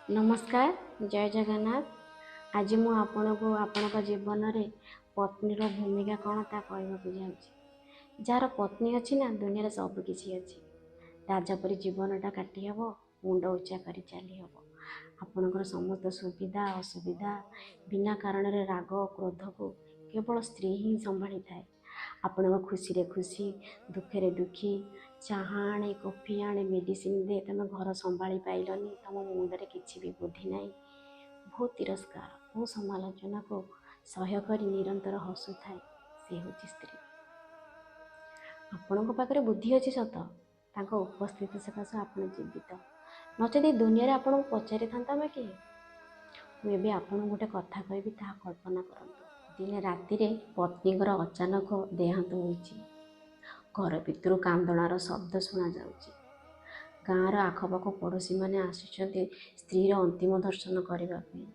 नमस्कार जय जगन्नाथ। आज मु आपनको आपणक जीवन में पत्नीर भूमिका कौन ता कहवाक जाऊँगी। जार पत्नी अच्छी ना दुनिया सबकि अच्छी। राजा परी जीवनटा काटी हेब, मुंड उच्चा कर चली हेब। आपणकर समस्त सुविधा असुविधा बिना कारण राग क्रोध को केवल स्त्री ही संभाली थाए। आपण खुशी रे खुशी दुखे दुखी चाहा आणे कॉफी आणे मेडिसिन दे तुम घर संभाली पाइलनी, तुम मुंडे किसी भी बुद्धि ना। बहुत तिरस्कार बहुत समालोचना को सह्य कर निरंतर हसु थाए से हूँ स्त्री। आपण पाखे बुद्धि अच्छी सत, तांको उपस्थित सकाशे आप जीवित नचेत दुनिया आपको पचारि था कि मुझे आपन गोटे कथा कहबी ता कल्पना करंतु। दिने राति पत्नीकर अचानक देहांत होइछि। घर भितर कांदणार शब्द शुणा जाउछि। गाँवर आखपाख पड़ोशी मैंने आसुचंती स्त्री अंतिम दर्शन करने।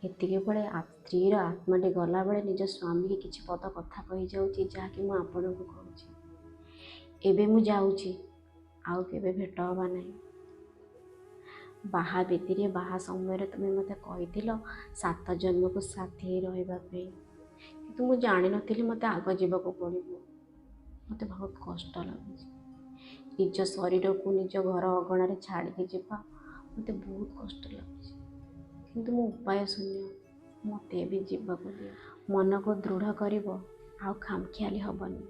एतिके बेले स्त्रीर आत्माटी गला बेले निज स्वामी की किछि पद कथा कही जाउछि, जहाँकि मु आपन को कहूछि एबे मु जाउछि, आउ केबे भेट हबा नहीं। बाहा बेदी बाहा समय तुम मत कही 7 जन्म को साथी रही, कि मुझे जानी नी मत आग जावाक पड़ो। मत बहुत कष्ट लगे निज शरीर को निज घर अगणार छाड़ी जावा, मत बहुत कष्ट लगे। किंतु मो उपाय शून्य, मत भी जावाक दियो। मन को दृढ़ कर खामखियाली हबनी।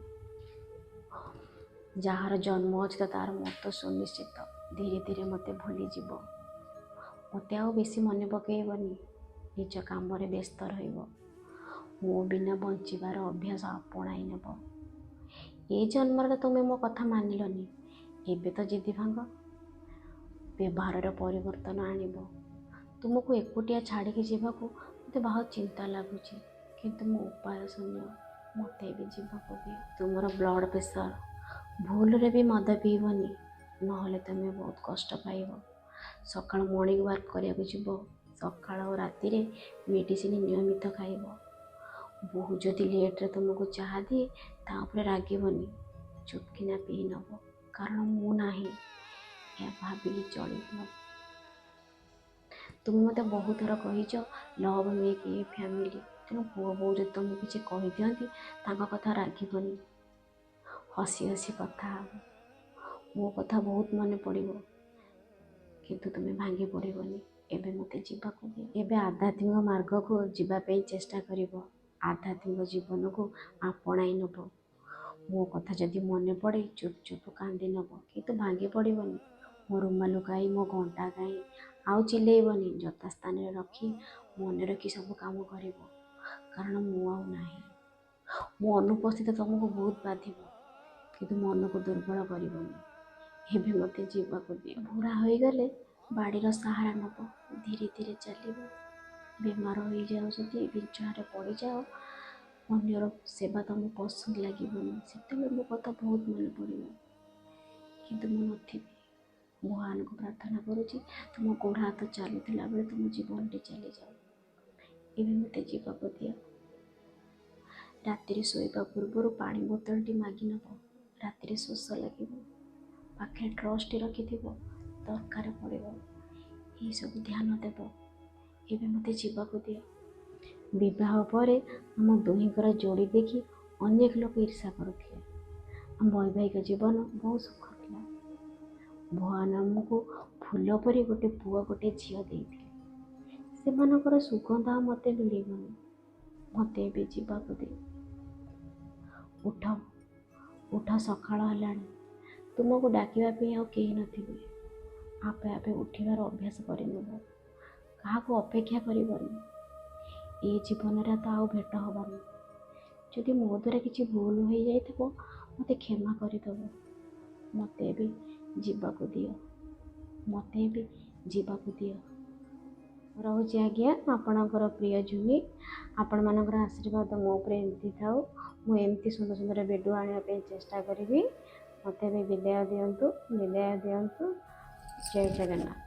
जार जन्म अच्छे तार मत सुनिश्चित धीरे धीरे मत भूली जीव। मत आउ बेसी मन पकईबनी, निज काम व्यस्त रहिबो। मो बिना बंचार अभ्यास अपणाई नेब। ये जन्म तुम्हें मो कथा मानिलनी, एबे तो जिदी भांग व्यवहार परिवर्तन आणब। तुमको एकुटिया छाड़ी जावाक मत बहुत चिंता लगुच, किंतु मो उपाय शून्य, मत भी जावाक दियो। तुमर ब्लड प्रेशर भूल रे भी मद पीबनी, नहले तुम्हें बहुत कष्ट पाइब। सकाळ मॉर्निंग वर्क करने जीव, सकाळ और राति मेडिसिन नियमित खाइब। बहु जदि लेट्रे तुमको चाह दिए तापर रागबनी, चुपकिना पी नब, कारण मु नाही या भाविकी चल। तुम मत बहुत थर कही लव मेक ए फैमिली, तेणु पुओ बो जो तुमको किसी कही दिखती कथा रागबनी, हसी हसी कथा मो कथा बहुत मन पड़ो, किंतु तुम्हें भांगी पड़ोनी। एबे मते जीवाक दियो। एबे आध्यात्मिक मार्ग को जीवाई चेष्टा करिवो। आध्यात्मिक जीवन को आपणाई नब। मो कथा जदि मन पड़े चुप चुप कांदी नब, किंतु भांगी पड़ोनी। मो रुमाल गाई मो घंटा गाई आउ चिल्लेबनी, जथा स्थान रखी मन रखी सब काम कर, कारण मु आउ नाही। मो अनुपस्थित तुमको बहुत बाधिब, किंतु मन को दुर्बल करबनी। एबे मते जीवाक दियो। बुढ़ा हो गले बाड़ीर सहारा नब, धीरे धीरे चलो। बेमार हो जाओ जदि बिछारे पड़ जाओ, अन्यर सेवा तुमको पसंद लगे, से मो कथा बहुत मन पड़ो, किंतु मु नी। भगवान को प्रार्थना करुँच तुम गोड़ हाथ चलुला बेले तुम जीवन टे चली जाओ। एबे मते जीवाक दियो। राति शोवा पूर्व पानी बोतल टी मागि नब। राति शोष लगे पाखे ट्रस्ट रखि दरकार पड़ो, ये सब ध्यान देव। एबे मते जीवाक दियो। विवाह पर आम दुहींकर जोड़ी देखी अनेक लोग ईर्षा करुले। आम वैवाहिक जीवन बहुत सुख था। भगवान आमको फूल परी गोटे पुआ गोटे झील देते, से सुगंध मत मिलबनी। मत भी जीवाक दियो। उठ उठ, सकाळ हेलाणी, तुमको डाकिवाई आउ केही नथिबे। आपे आपे उठिबार अभ्यास करनेब, क्या अपेक्षा करबनी। ये जीवन तो आउ भेट हबानी। जदि मो द्वारा किसी भूल हो जाइथिबो मते क्षमा करदेव। मते भी जीवाक दियो। मते भी जीवाक दियो। रोचे आज्ञा, आपणकर प्रिय झुमी। आपण मानकर आशीर्वाद मो उपर एमती थाउ। मु एमती सुंदर सुंदर वीडियो आने चेष्टा करी। मते भी विदाय दियंतु। जय जगन्नाथ।